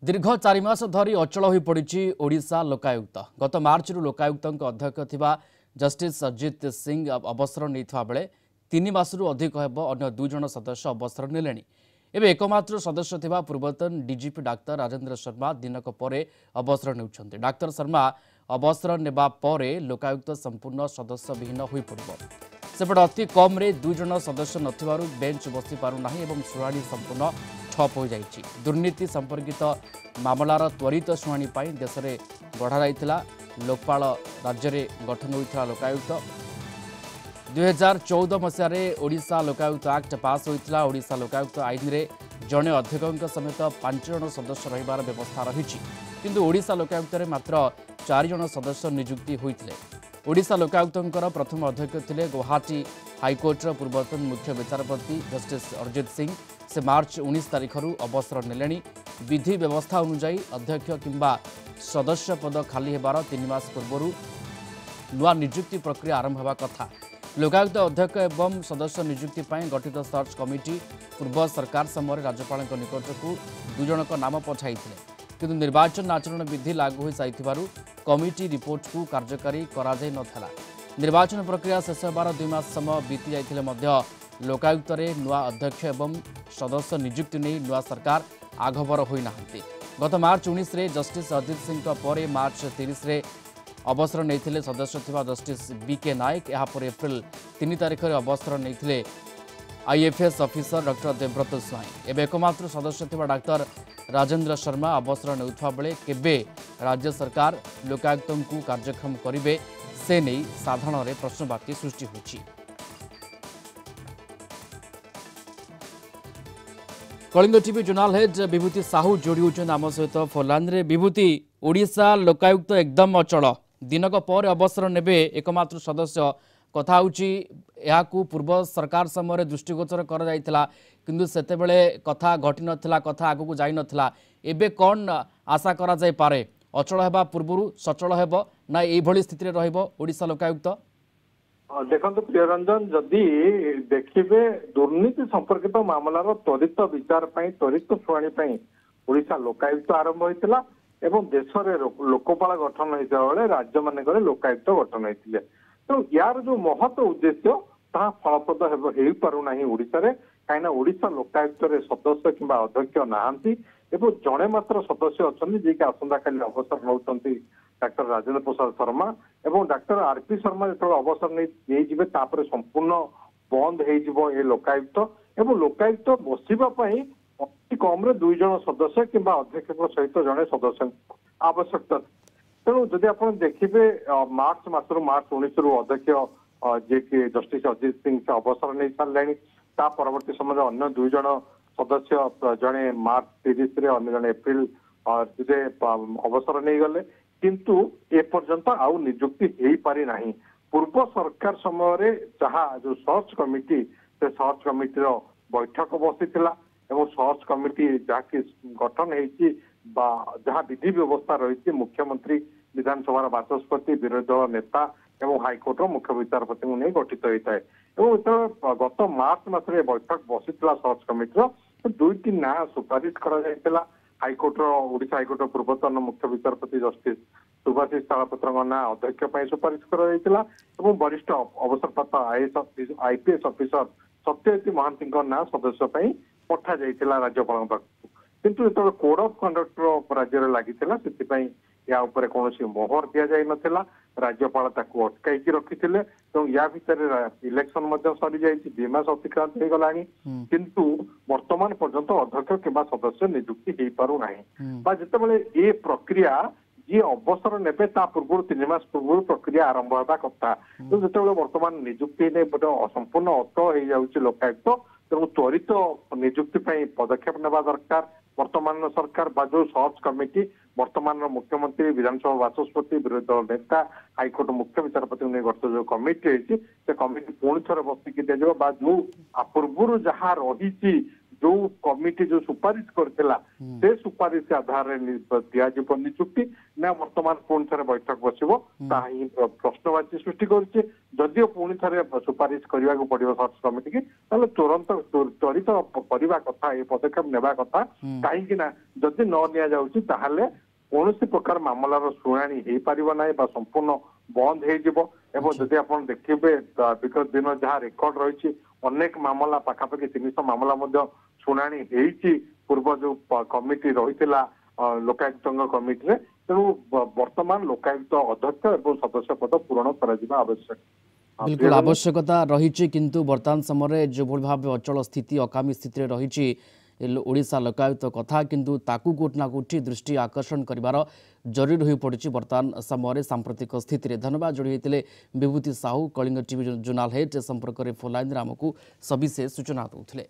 दीर्घ 4 मास धरी अचल हो पड़ी ओडिशा लोकायुक्त। गत मार्च लोकायुक्त अध्यक्ष थिबा जस्टिस अजित सिंह अवसर नहीं बेले 3 मासरू अधिक हेब अन्य 2 जन सदस्य अवसर नेले। एवं एकमात्र सदस्य थिबा पूर्वतन डीजीपी डाक्टर राजेंद्र शर्मा दिनक परे अवसर नेउछन्ते। डाक्टर शर्मा अवसर नेबा परे लोकायुक्त संपूर्ण सदस्य विहीन हो पड़ो। सेपटे अति कम 2 जन सदस्य नथिबारु बेंच बसी पारुना एवं शुणाणी संपूर्ण ठप हो जाइछि। दुर्नीति संपर्कित मामलार त्वरित शुणाणी पाई देश में गढ़ा लोकपाल राज्य में गठन होता लोकायुक्त। 2014 मसीह ओडिशा लोकायुक्त एक्ट पास होता। ओडिशा लोकायुक्त आईन रे जड़े अध्यक्ष समेत 5 जन सदस्य रहिबार व्यवस्था रही। किंतु ओडिशा लोकायुक्त रे मात्र 4 जन सदस्य नियुक्ति होते। ओडिशा लोकायुक्तर प्रथम अध्यक्ष थे गुवाहाटी हाइकोर्टर पूर्वतन मुख्य विचारपति जस्टिस अजित सिंह। से मार्च 19 तारिख अवसर नेले। विधि व्यवस्था अनुजाई अध्यक्ष किंबा सदस्य पद खाली हेबार 3 मास पूर्व नुआ नियुक्ति प्रक्रिया आरंभ होगा कथा। लोकायुक्त अध्यक्ष एवं सदस्य नियुक्ति पर गठित सर्च कमिटी पूर्व सरकार समय राज्यपाल निकट को 2 जन नाम पठाई किंतु निर्वाचन आचरण विधि लागू हो सारी कमिटी रिपोर्ट को कार्यकारी करा जाय नथला। निर्वाचन प्रक्रिया शेष होबार 2 मास समय बीती जाइथिले लोकायुक्त रे नुआ अध्यक्ष एवं सदस्य नियुक्ति नहीं नुआ सरकार आगभर होना। गत मार्च 19 रे जस्टिस अजित सिंह पर मार्च 30 रे अवसर नहीं सदस्य थिबा जस्टिस बीके नायक। यापर एप्रिल 3 तारिख अवसर नहीं आईएफएस ऑफिसर डॉक्टर देवव्रत स्वाई। एवं एकमात्र सदस्य थिबा डाक्टर राजेंद्र शर्मा अवसर नेउथवा बेले केबे राज्य सरकार लोकायुक्त को कार्यक्षम करेंगे से नहीं साधारण रे प्रश्नवाची सृष्टि होछि। कलिंग टीवी जर्नाल हेड विभूति साहू जोड़ी होचन आम सहित फोनलाइन रे। विभूति, ओडिशा लोकायुक्त एकदम अचल दिनक पर अवसर नेबे एकमात्र सदस्य कथा होची याकू पूर्व सरकार समय दृष्टिगोचर कर जाइतला किंतु सेते बेले कथा घटी नथिला, कथा आगु को जाई नथिला। एबे कोन आशा करा जाय पारे? अचल हेबा पूर्वरु सचल हेबो ना एई भली स्थिति रे रहइबो ओडिशा लोकायुक्त? देखो प्रियरंजन, जदि देखिए दुर्नीति संपर्कित मामलार त्वरित विचार त्वरित शुणी ओडिशा लोकायुक्त आरंभ होता एवं देश में लोकपाल गठन होता बेले राज्य मान लोकायुक्त गठन होते। तो यार जो महत उद्देश्य ता फलप्रद हो पारना ओडिशा कहीं ओडिशा लोकायुक्त सदस्य कि अध्यक्ष नहांती एवं जड़े मात्र सदस्य अच्छा जी कि आसंता काली अवसर नौ डाक्टर राजेंद्र प्रसाद शर्मा एवं डाक्टर आरपी शर्मा जो अवसर नहीं तापर संपूर्ण बंद हो लोकायुक्त एवं लोकायुक्त बसवाई अति कम 2 जन सदस्य कि अध्यक्ष सहित जड़े सदस्य आवश्यकता। तेणु जदि आप देखिए मार्च मसरू मार्च 19 रु अध्यक्ष जे कि जस्टिस अजित सिंह से अवसर नहीं सारे परवर्ती समय अन्य 2 जन सदस्य जड़े मार्च 30 रे अन्य जड़े एप्रिल अवसर नहीं गले किंतु एपर्यंत आउ नियुक्ति हो पारि नाही। पूर्व सरकार समय जहाँ जो सर्च कमिटी से सर्च कमिटी बैठक बसीथिला एवं सर्च कमिटी जहाँकि गठन होती जहाँ विधि व्यवस्था रही मुख्यमंत्री विधानसभा बाचस्पति विरोधी दल नेता एवं हाइकोर्ट मुख्य विचारपति को नहीं गठित होता है। गत मार्च मसरे बैठक बसीथिला सर्च कमिटी तो 2टी ना सुपारिश करा हाइकोर्टर ओडिशा हाइकोर्ट पूर्वतन मुख्य विचारपति जस्टिस सुभाषिष तालपत्र ना अध्यक्ष सुपारिश कर वरिष्ठ अवसरप्राप्त आईपीएस ऑफिसर सत्यवती महांती ना सदस्य पठा जाइए राज्यपाल पाखु किंतु जो कोड ऑफ कंडक्ट राज्य लगी या कौन मोहर दि जाई नथिला राज्यपाल ताकू अटकाई रखी या भितर इलेक्शन सरी जाए 2 मास अतिक्रांत हो गला किंतु वर्तमान पर्यंत अध्यक्ष कि सदस्य नियुक्ति हो पारना जितेबाला ये प्रक्रिया जी अवसर ने पूर्व 3 मास पूर्व प्रक्रिया आरंभ होगा कथा तो जो वर्तमान नियुक्ति संपूर्ण अत हो लोकायुक्त तेणु त्वरित नियुक्ति पदक्षेप नेबा दरकार। वर्तमान सरकार जो सर्च कमिटी वर्तमान मुख्यमंत्री विधानसभा बाचस्पति विरोधी दल नेता हाइकोर्ट मुख्य विचारपति गठित जो कमिटी से कमिटी पुणी थे बसिकी दिज्व जो पूर्व जहाँ रही जो कमिटी जो सुपारिश करथिला से सुपारिश आधार रे दियाजिब नियुक्ति ना वर्तमान पुणी थे बैठक बसिबो ताही प्रश्नवाची सृष्टि करछि जदिओ पुणी थे सुपारिश करने को पड़ो सर्च कमिटी की ताले तुरंत त्वरित करबा कथा ए पदक्षेप नेबा कथा कहीं ना जदि न निया जाउछि ताहाले कौन प्रकार मामलार शुणाणी हो पार ना संपूर्ण बंद हो जदि आप देखिए विगत दिन जहाँ रेकर्ड रही अनेक मामला पाखापाखि 300 मामला शुणाणी हो पूर्व जो कमिटी रही लोकायुक्त कमिटी तेणु वर्तमान लोकायुक्त अध्यक्ष और सदस्य पद पूरण करा आवश्यक बिल्कुल आवश्यकता रही किंतु वर्तमान समय जो भाव अचल स्थिति अकामी स्थिति रही ओडिशा लोकायुक्त कथा किंतु ताकू कोट ना कोठी दृष्टि आकर्षण करिवार जरूरी हो पड़ी वर्तमान समय सांप्रतिक स्थिति धन्यवाद जोड़ी होते Vibhuti Sahu Kalinga TV zonal head संपर्क में फोन लाइन आमको सविशेष सूचना दूसरे।